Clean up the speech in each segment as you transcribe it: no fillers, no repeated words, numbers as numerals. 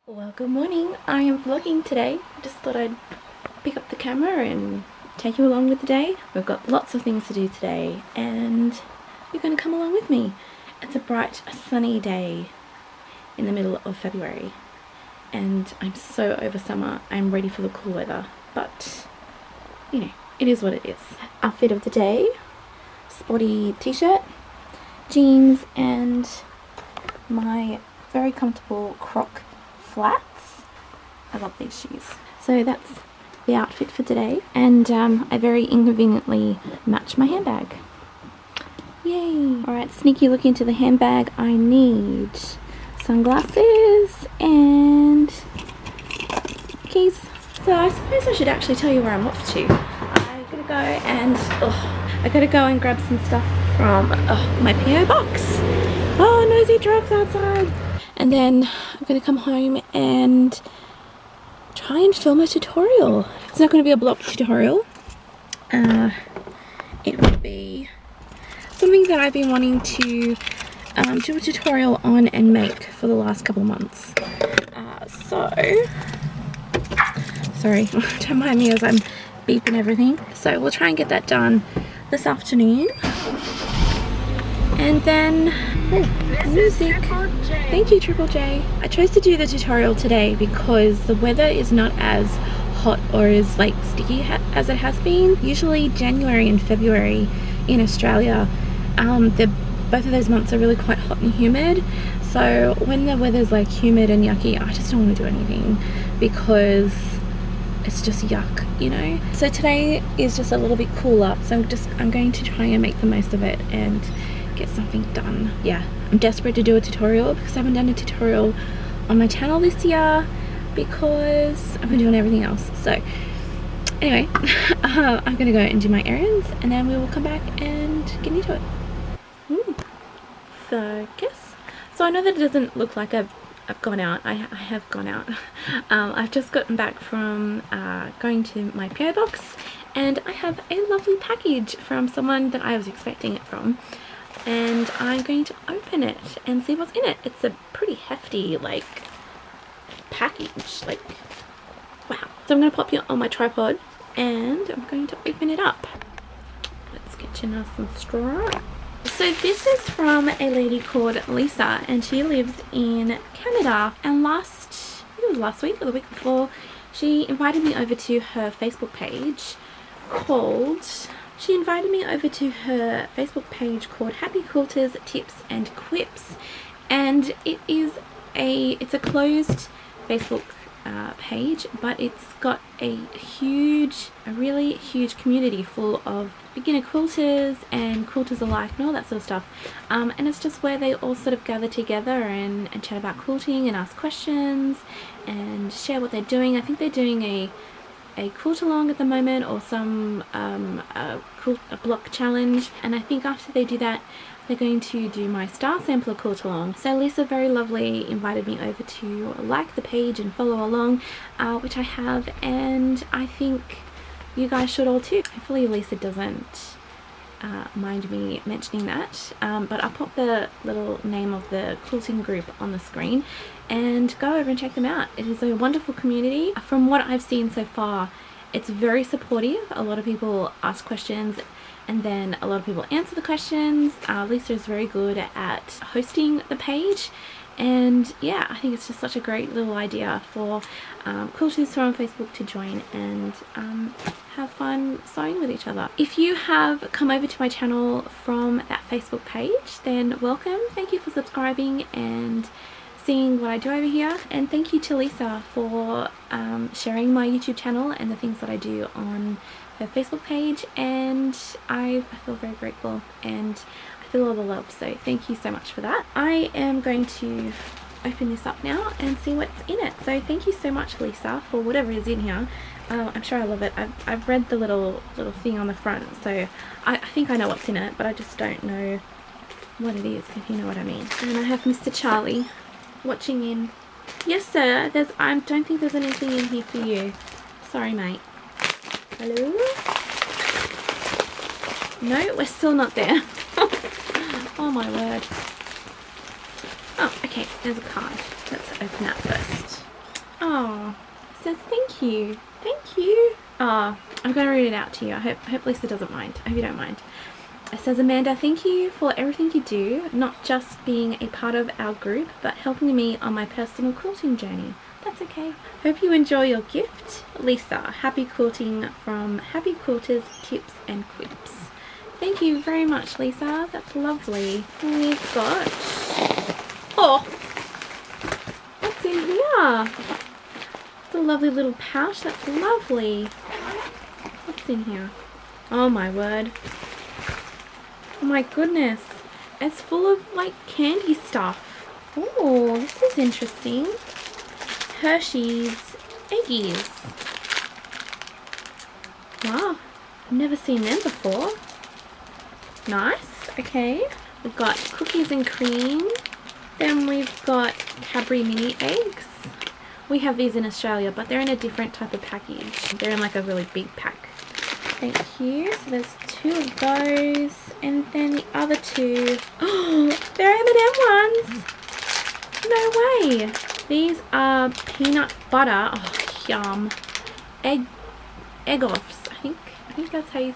Well, good morning. I am vlogging today. Just thought I'd pick up the camera and take you along with the day. We've got lots of things to do today and you're going to come along with me. It's a bright, sunny day in the middle of February and I'm so over summer. I'm ready for the cool weather, but you know, it is what it is. Outfit of the day: sporty t-shirt, jeans, and my very comfortable Croc flats. I love these shoes. So that's the outfit for today, and I very inconveniently match my handbag. Yay! Alright, sneaky look into the handbag. I need sunglasses and keys. So I suppose I should actually tell you where I'm off to. I gotta go and grab some stuff from my PO box. Oh, nosy trucks outside. And then I'm gonna come home and try and film a tutorial. It's not gonna be a block tutorial. It will be something that I've been wanting to do a tutorial on and make for the last couple months. Sorry, don't mind me as I'm beeping everything. So we'll try and get that done this afternoon. And then, music. Thank you, Triple J. I chose to do the tutorial today because the weather is not as hot or as like sticky as it has been. Usually January and February in Australia, both of those months are really quite hot and humid. So when the weather's like humid and yucky, I just don't want to do anything because it's just yuck, you know. So today is just a little bit cooler, so I'm going to try and make the most of it and get something done. Yeah, I'm desperate to do a tutorial because I haven't done a tutorial on my channel this year because I've been doing everything else. So anyway, I'm gonna go and do my errands and then we will come back and get into it. So I know that it doesn't look like I've gone out. I have gone out. I've just gotten back from going to my PO box and I have a lovely package from someone that I was expecting it from, and I'm going to open it and see what's in it. It's a pretty hefty like package, like wow. So I'm going to pop you on my tripod and I'm going to open it up. Let's get you nice and strong. So this is from a lady called Lisa and she lives in Canada, and I think it was last week or the week before, she invited me over to her Facebook page called Happy Quilters Tips and Quips, and it's a closed Facebook page, but it's got a really huge community full of beginner quilters and quilters alike and all that sort of stuff, and it's just where they all sort of gather together and chat about quilting and ask questions and share what they're doing. I think they're doing a quilt along at the moment, or some a block challenge, and I think after they do that they're going to do my star sampler quilt along. So Lisa, very lovely, invited me over to like the page and follow along, which I have, and I think you guys should all too. Hopefully Lisa doesn't mind me mentioning that, but I'll pop the little name of the quilting group on the screen and go over and check them out. It is a wonderful community. From what I've seen so far, it's very supportive. A lot of people ask questions and then a lot of people answer the questions. Lisa is very good at hosting the page, and yeah, I think it's just such a great little idea for quilters who are on Facebook to join and have fun sewing with each other. If you have come over to my channel from that Facebook page, then welcome. Thank you for subscribing and seeing what I do over here, and thank you to Lisa for sharing my YouTube channel and the things that I do on her Facebook page, and I feel very grateful and I feel all the love, so thank you so much for that. I am going to open this up now and see what's in it. So thank you so much, Lisa, for whatever is in here. I'm sure I love it. I've read the little thing on the front, so I think I know what's in it, but I just don't know what it is, if you know what I mean. And I have Mr. Charlie watching in. Yes sir, I don't think there's anything in here for you. Sorry mate. Hello? No, we're still not there. Oh my word. Oh, okay, there's a card. Let's open that first. Oh, it says thank you. Thank you. Oh, I'm going to read it out to you. I hope Lisa doesn't mind. I hope you don't mind. It says, Amanda, thank you for everything you do, not just being a part of our group, but helping me on my personal quilting journey. That's okay. Hope you enjoy your gift. Lisa, happy quilting from Happy Quilters Tips and Quips. Thank you very much, Lisa. That's lovely. We've got... Oh! What's in here? It's a lovely little pouch. That's lovely. What's in here? Oh my word. Oh my goodness. It's full of like candy stuff. Oh, this is interesting. Hershey's Eggies. Wow, I've never seen them before. Nice, okay. We've got cookies and cream. Then we've got Cadbury mini eggs. We have these in Australia, but they're in a different type of package. They're in like a really big pack. Thank you. So there's 2 of those. And then the other 2. Oh, they're M&M ones. No way. These are peanut butter. Oh, yum. Eggoffs. I think that's how you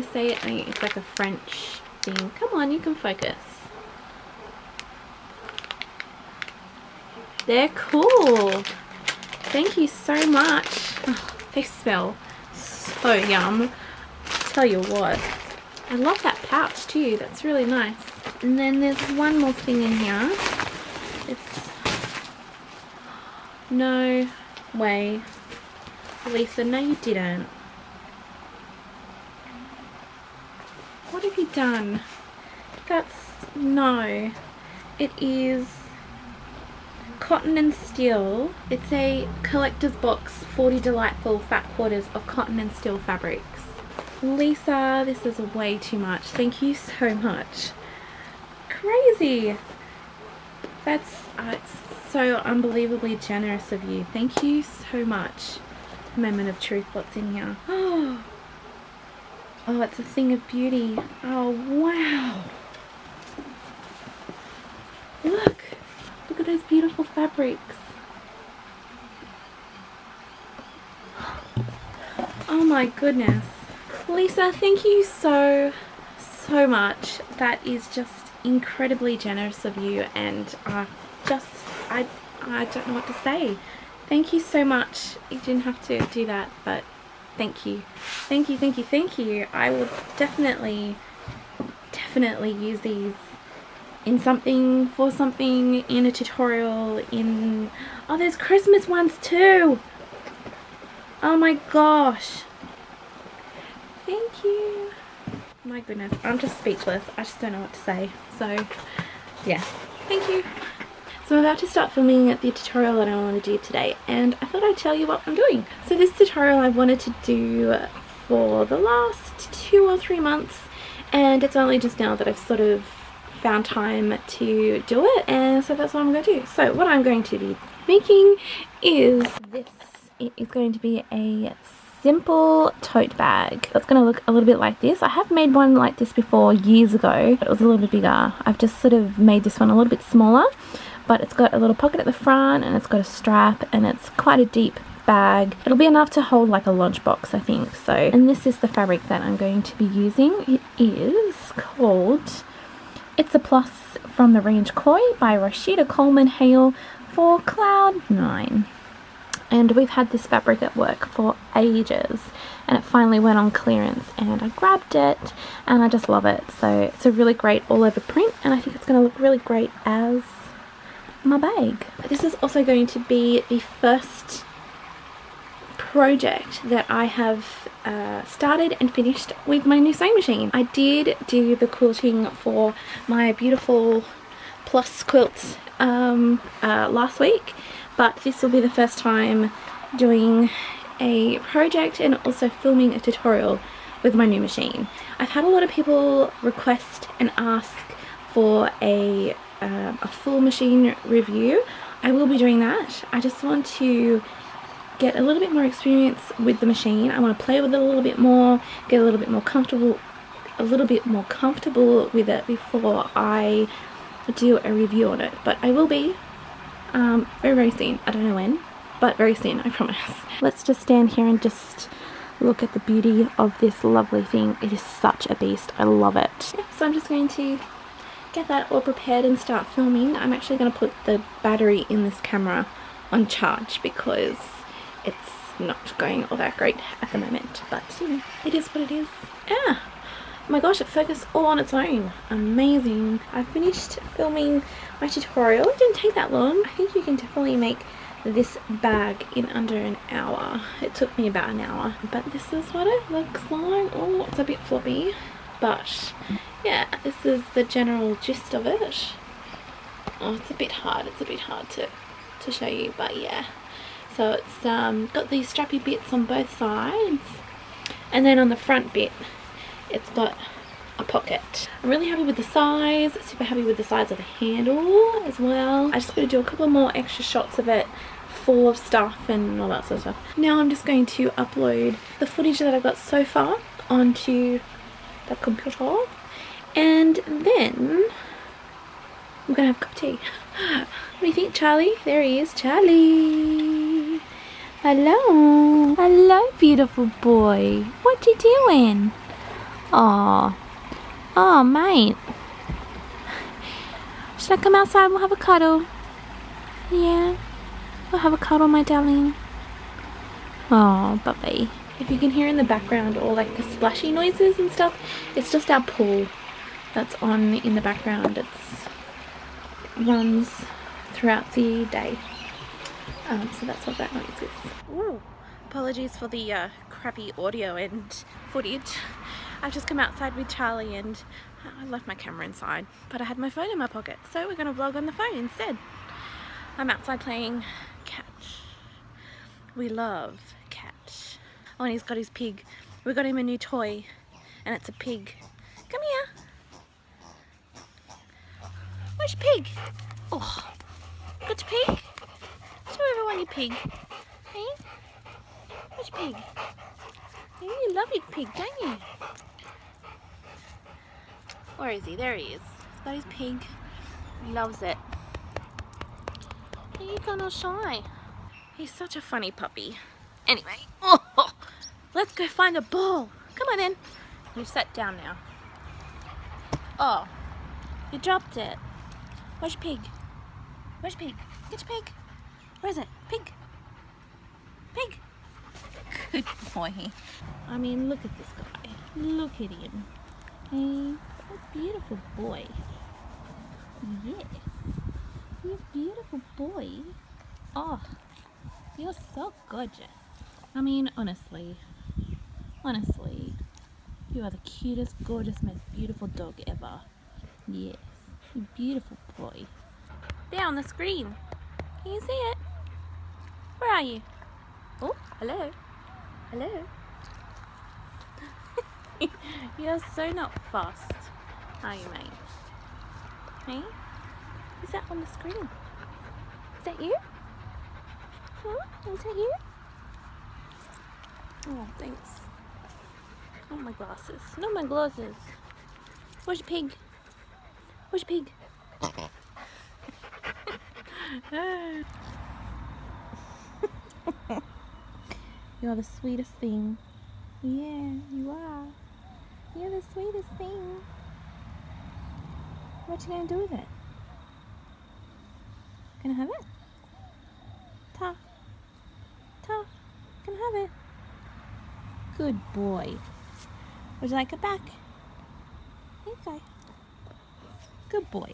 say it. I mean, it's like a French thing. Come on, you can focus. They're cool. Thank you so much. Oh, they smell so yum. Tell you what. I love that pouch too. That's really nice. And then there's one more thing in here. It's... No way. Lisa, no you didn't. What have you done? That's... No. It is Cotton and Steel. It's a collector's box, 40 delightful fat quarters of cotton and steel fabrics. Lisa, this is way too much. Thank you so much. Crazy. That's it's so unbelievably generous of you. Thank you so much. Moment of truth. What's in here? Oh, it's a thing of beauty. Oh wow. Look at those beautiful fabrics. Oh my goodness. Lisa, thank you so much. That is just incredibly generous of you, and I don't know what to say. Thank you so much. You didn't have to do that, but thank you. Thank you. I will definitely use these in something, for something, in a tutorial, in... Oh, there's Christmas ones too! Oh my gosh. Thank you. My goodness, I'm just speechless. I just don't know what to say. So, yeah. Thank you. So I'm about to start filming the tutorial that I want to do today, and I thought I'd tell you what I'm doing. So this tutorial I wanted to do for the last 2 or 3 months, and it's only just now that I've sort of found time to do it, and so that's what I'm going to do. So what I'm going to be making is this. It is going to be a simple tote bag. It's going to look a little bit like this. I have made one like this before years ago, but it was a little bit bigger. I've just sort of made this one a little bit smaller, but it's got a little pocket at the front, and it's got a strap, and it's quite a deep bag. It'll be enough to hold like a lunchbox, I think. So, and this is the fabric that I'm going to be using. It is called It's a Plus from the range Koi by Rashida Coleman Hale for Cloud 9. And we've had this fabric at work for ages, and it finally went on clearance, and I grabbed it, and I just love it. So it's a really great all over print, and I think it's going to look really great as my bag. This is also going to be the first project that I have started and finished with my new sewing machine. I did do the quilting for my beautiful plus quilts last week, but this will be the first time doing a project and also filming a tutorial with my new machine. I've had a lot of people request and ask for a full machine review. I will be doing that. I just want to get a little bit more experience with the machine. I want to play with it a little bit more, get a little bit more comfortable with it before I do a review on it. But I will be very soon. I don't know when, but very soon, I promise. Let's just stand here and just look at the beauty of this lovely thing. It is such a beast. I love it. Yeah, so I'm just going to get that all prepared and start filming. I'm actually going to put the battery in this camera on charge because it's not going all that great at the moment, but you know, it is what it is. Yeah. Oh my gosh, it focused all on its own. Amazing. I finished filming my tutorial. It didn't take that long. I think you can definitely make this bag in under an hour. It took me about an hour, but this is what it looks like. Oh, it's a bit floppy, but yeah, this is the general gist of it. Oh, it's a bit hard to show you, but yeah. So it's got these strappy bits on both sides, and then on the front bit it's got a pocket. I'm really happy with the size, super happy with the size of the handle as well. I just got to do a couple more extra shots of it, full of stuff and all that sort of stuff. Now I'm just going to upload the footage that I've got so far onto the computer, and then we're gonna have a cup of tea. What do you think, Charlie? There he is, Charlie. Hello. Hello, beautiful boy. What you doing? Aw. Oh, mate. Should I come outside? We'll have a cuddle. Yeah. We'll have a cuddle, my darling. Oh, puppy. If you can hear in the background all like the splashy noises and stuff, it's just our pool that's on in the background. It runs throughout the day. So that's what that noise is. Ooh. Apologies for the crappy audio and footage. I've just come outside with Charlie and I left my camera inside, but I had my phone in my pocket, so we're going to vlog on the phone instead. I'm outside playing catch. We love catch. Oh, and he's got his pig. We got him a new toy, and it's a pig. Come here. Where's your pig? Oh, got your pig? Show everyone your pig. Hey? Where's your pig? Hey, you love your pig, don't you? Where is he? There he is. He's got his pig. He loves it. Are you gonna shy? He's such a funny puppy. Anyway, oh, let's go find a ball. Come on then. You've sat down now. Oh, you dropped it. Where's your pig? Where's your pig? Get your pig. Where is it? Pig. Pig. Good boy. I mean, look at this guy. Look at him. Hey, a beautiful boy. Yes. You're a beautiful boy. Oh, you're so gorgeous. I mean, honestly, you are the cutest, gorgeous, most beautiful dog ever. Yes, you beautiful boy. There on the screen. Can you see it? Where are you? Oh, hello. Hello. You're so not fast, are you, mate? Hey? Who's that on the screen? Is that you? Huh? Is that you? Oh, thanks. Not my glasses. Not my glasses. Where's your pig? Where's your pig? You're the sweetest thing. Yeah, you are. You're the sweetest thing. What you gonna do with it? Gonna have it? Ta. Ta. Gonna have it. Good boy. Would you like it back? Okay. Good boy.